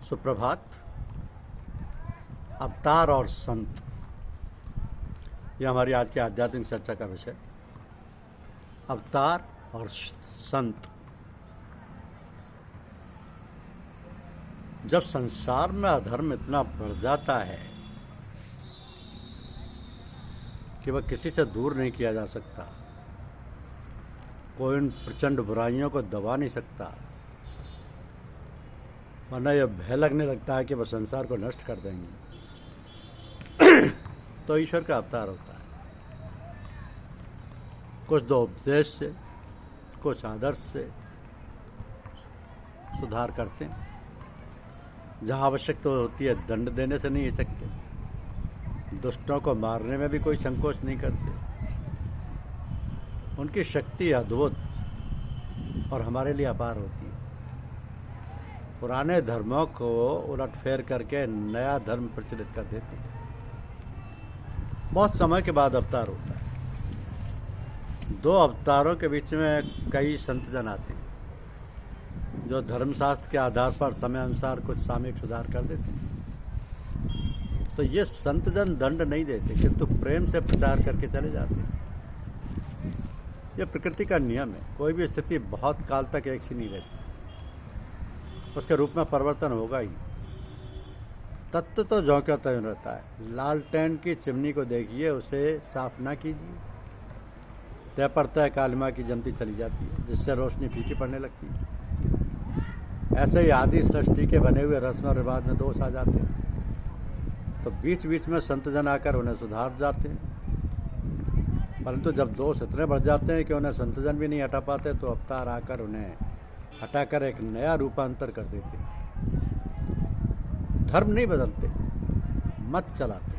सुप्रभात। अवतार और संत, यह हमारी आज की आध्यात्मिक चर्चा का विषय। अवतार और संत। जब संसार में अधर्म इतना बढ़ जाता है कि वह किसी से दूर नहीं किया जा सकता, कोई उन प्रचंड बुराइयों को दबा नहीं सकता, वरना यह भय लगने लगता है कि वह संसार को नष्ट कर देंगे, तो ईश्वर का अवतार होता है। कुछ दो उपदेश से, कुछ आदर्श से सुधार करते हैं। जहाँ आवश्यकता होती है दंड देने से नहीं हिचकते, दुष्टों को मारने में भी कोई संकोच नहीं करते। उनकी शक्ति अद्भुत और हमारे लिए अपार होती है। पुराने धर्मों को उलटफेर करके नया धर्म प्रचलित कर देते हैं। बहुत समय के बाद अवतार होता है। दो अवतारों के बीच में कई संतजन आते हैं जो धर्मशास्त्र के आधार पर समय अनुसार कुछ सामयिक सुधार कर देते हैं। तो ये संतजन दंड नहीं देते, किंतु प्रेम से प्रचार करके चले जाते हैं। यह प्रकृति का नियम है। कोई भी स्थिति बहुत काल तक एक सी नहीं रहती, उसके रूप में परिवर्तन होगा ही। तत्व तो ज्यों का त्यों रहता है। लालटेन की चिमनी को देखिए, उसे साफ ना कीजिए, तय पड़ता है कालिमा की जमती चली जाती है, जिससे रोशनी फीकी पड़ने लगती है। ऐसे ही आदि सृष्टि के बने हुए रस्म और रिवाज में दोष आ जाते हैं, तो बीच बीच में संतजन आकर उन्हें सुधार जाते हैं। परंतु जब दोष इतने बढ़ जाते हैं कि उन्हें संतजन भी नहीं हटा पाते, तो अवतार आकर उन्हें हटाकर एक नया रूपांतर कर देते हैं। धर्म नहीं बदलते, मत चलाते।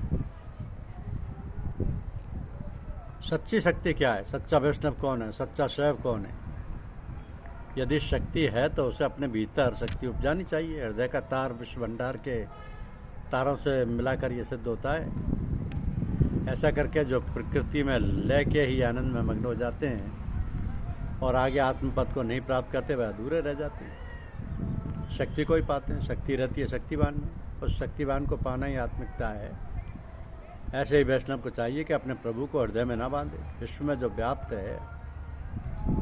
सच्ची शक्ति क्या है? सच्चा वैष्णव कौन है? सच्चा शैव कौन है? यदि शक्ति है तो उसे अपने भीतर शक्ति उपजानी चाहिए। हृदय का तार विश्व भंडार के तारों से मिलाकर ये सिद्ध होता है। ऐसा करके जो प्रकृति में लय के ही आनंद में मग्न हो जाते हैं और आगे आत्मपद को नहीं प्राप्त करते, वह अधूरे रह जाते हैं। शक्ति को ही पाते हैं। शक्ति रहती है शक्तिवान में, उस शक्तिवान को पाना ही आत्मिकता है। ऐसे ही वैष्णव को चाहिए कि अपने प्रभु को हृदय में ना बांधे। विश्व में जो व्याप्त है,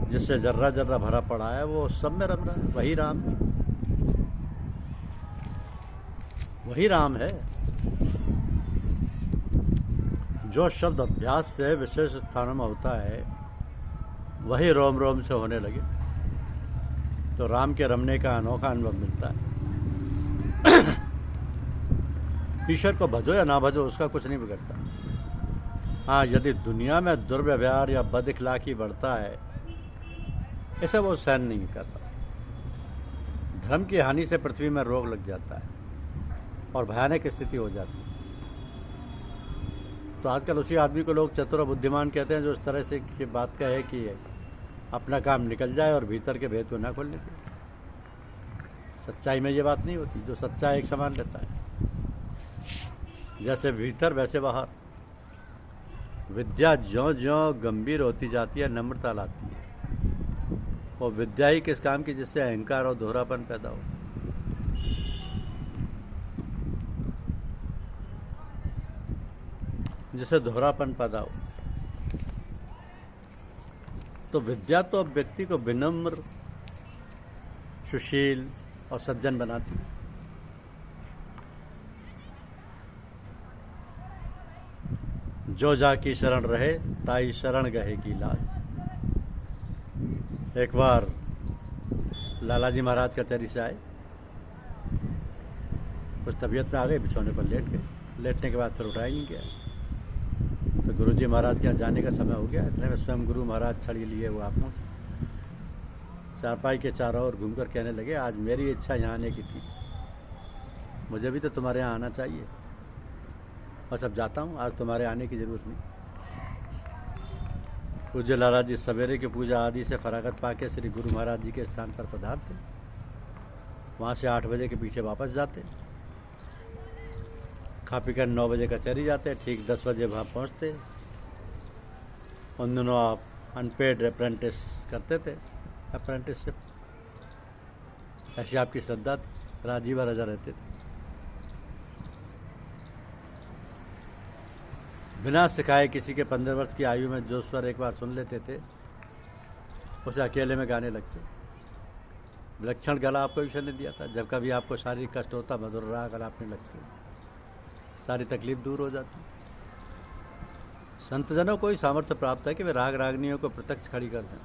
जिससे जर्रा जर्रा भरा पड़ा है, वो सब में रम रहा है। वही राम है, वही राम है। जो शब्द अभ्यास से विशेष स्थानों में होता है, वही रोम रोम से होने लगे, तो राम के रमने का अनोखा अनुभव मिलता है। ईश्वर को भजो या ना भजो, उसका कुछ नहीं बिगड़ता। हाँ, यदि दुनिया में दुर्व्यवहार या बदइखलाकी बढ़ता है, ऐसा वो सहन नहीं करता। धर्म की हानि से पृथ्वी में रोग लग जाता है और भयानक स्थिति हो जाती है। तो आजकल उसी आदमी को लोग चतुर और बुद्धिमान कहते हैं, जो इस तरह से की बात कहे कि अपना काम निकल जाए और भीतर के भेद को ना खोलने दे। सच्चाई में ये बात नहीं होती। जो सच्चा एक समान रहता है, जैसे भीतर वैसे बाहर। विद्या ज्यों ज्यों गंभीर होती जाती है, नम्रता लाती है। और विद्या ही किस काम की, जिससे अहंकार और दोहरापन पैदा हो। जिससे दोहरापन पैदा हो। तो विद्या तो व्यक्ति को विनम्र, सुशील और सज्जन बनाती है। जो जाकी शरण रहे, ताई शरण गहे की लाज। एक बार लालाजी महाराज कचहरी से आए, कुछ तबीयत में आ गई, बिछौने पर लेट गए। लेटने के बाद फिर उठाया नहीं गया। तो गुरुजी महाराज के यहाँ जाने का समय हो गया। इतने में स्वयं गुरु महाराज छड़ी लिए हुए आप लोग चारपाई के चारों ओर घूमकर कहने लगे, आज मेरी इच्छा यहाँ आने की थी, मुझे भी तो तुम्हारे यहाँ आना चाहिए। बस अब जाता हूँ, आज तुम्हारे आने की जरूरत नहीं। पूज्य लाला जी सवेरे की पूजा आदि से फरागत पाके श्री गुरु महाराज जी के स्थान पर पधारते। वहाँ से 8 बजे के पीछे वापस जाते। खा पी कर 9 बजे कचहरी जाते। ठीक 10 बजे वहाँ पहुँचते। उन दिनों आप अनपेड अप्रेंटिस करते थे, अप्रेंटिसशिप। ऐसी आपकी श्रद्धा थी। राजीव राजा रहते थे। बिना सिखाए किसी के 15 वर्ष की आयु में जो स्वर एक बार सुन लेते थे उसे अकेले में गाने लगते। विलक्षण गला आपको ईश्वर ने दिया था। जब कभी आपको शारीरिक कष्ट होता, मधुर राग अलापने लगते, सारी तकलीफ दूर हो जाती। संतजनों को ही सामर्थ्य प्राप्त है कि वे राग रागनियों को प्रत्यक्ष खड़ी कर दें।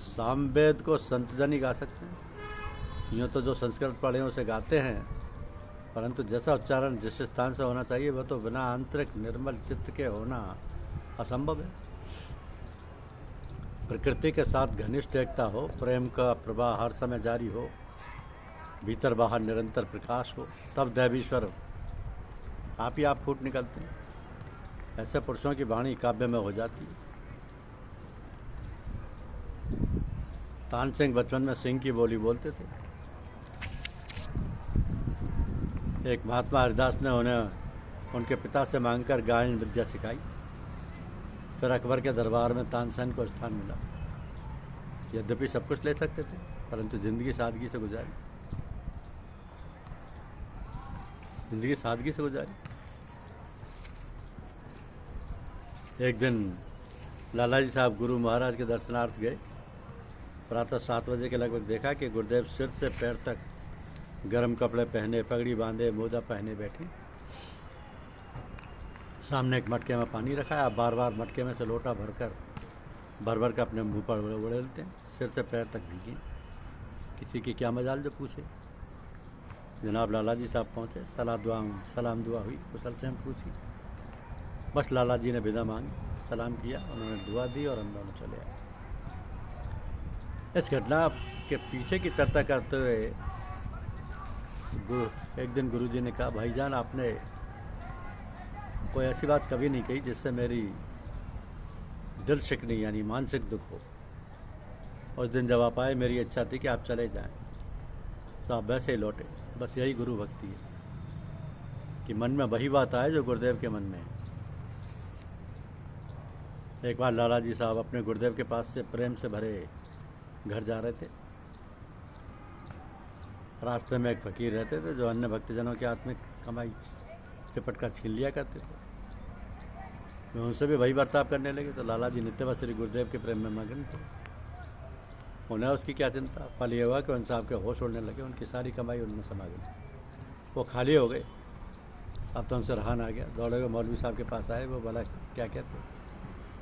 सामवेद को संतजन ही गा सकते हैं। यूँ तो जो संस्कृत पढ़े उसे गाते हैं, परंतु जैसा उच्चारण जिस स्थान से होना चाहिए वह तो बिना आंतरिक निर्मल चित्त के होना असंभव है। प्रकृति के साथ घनिष्ठ एकता हो, प्रेम का प्रवाह हर समय जारी हो, भीतर बाहर निरंतर प्रकाश हो, तब दैवीश्वर आप ही आप फूट निकलते हैं। ऐसे पुरुषों की वाणी काव्य में हो जाती है। तानसेन बचपन में सिंह की बोली बोलते थे। एक महात्मा हरिदास ने उन्हें उनके पिता से मांगकर गायन विद्या सिखाई। फिर अकबर के दरबार में तानसेन को स्थान मिला। यद्यपि सब कुछ ले सकते थे, परंतु जिंदगी सादगी से गुजारी। एक दिन लालाजी साहब गुरु महाराज के दर्शनार्थ गए। प्रातः 7 बजे के लगभग देखा कि गुरुदेव सिर से पैर तक गर्म कपड़े पहने, पगड़ी बांधे, मोजा पहने बैठे। सामने एक मटके में पानी रखा है। आप बार बार मटके में से लोटा भर कर अपने मुंह पर उड़ेलते हैं। सिर से पैर तक भीगे। किसी की क्या मजाल जो पूछे। जनाब लालाजी साहब पहुँचे। सलाम दुआ हुई, कुशल से पूछी। बस लालाजी ने विदा मांगी, सलाम किया, उन्होंने दुआ दी और हम दोनों चले आए। इस घटना के पीछे की चर्चा करते हुए एक दिन गुरुजी ने कहा, भाईजान आपने कोई ऐसी बात कभी नहीं कही जिससे मेरी दिल शिकनी यानी मानसिक दुख हो। उस दिन जब आप आए मेरी इच्छा थी कि आप चले जाएं, तो आप वैसे ही लौटे। बस यही गुरु भक्ति है कि मन में वही बात आए जो गुरुदेव के मन में है। एक बार लालाजी साहब अपने गुरुदेव के पास से प्रेम से भरे घर जा रहे थे। रास्ते में एक फकीर रहते थे जो अन्य भक्तजनों की आत्मिक कमाई चिपट कर छीन लिया करते थे। वे उनसे भी वही बर्ताव करने लगे तो लालाजी नित्य श्री गुरुदेव के प्रेम में मगन थे। उन्हें उसकी क्या चिंता। फल ये हुआ कि उन साहब के होश उड़ने लगे। उनकी सारी कमाई उनमें समा गई। वो खाली हो गए। अब तो उनसे रहा ना गया। दौड़े हुए मौलवी साहब के पास आए। वो बोला क्या कहते,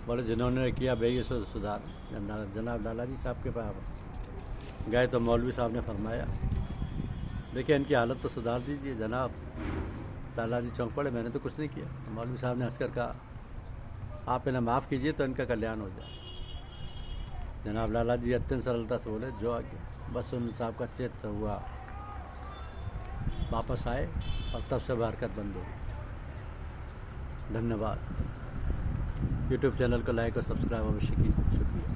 बोले जिन्होंने किया बेई सो सुधार। जनाब लालाजी साहब के पास गए तो मौलवी साहब ने फरमाया, देखिए इनकी हालत तो सुधार दीजिए। जनाब लालाजी चौंक पड़े, मैंने तो कुछ नहीं किया। तो मौलवी साहब ने हंसकर कहा, आप इन्हें माफ़ कीजिए तो इनका कल्याण हो जाए। जनाब लालाजी अत्यंत सरलता से बोले, जो आगे। बस उन साहब का चेत हुआ, वापस आए और तब से हरकत बंद हो गई। धन्यवाद। यूट्यूब चैनल को लाइक और सब्सक्राइब अवश्य कीजिए। शुक्रिया।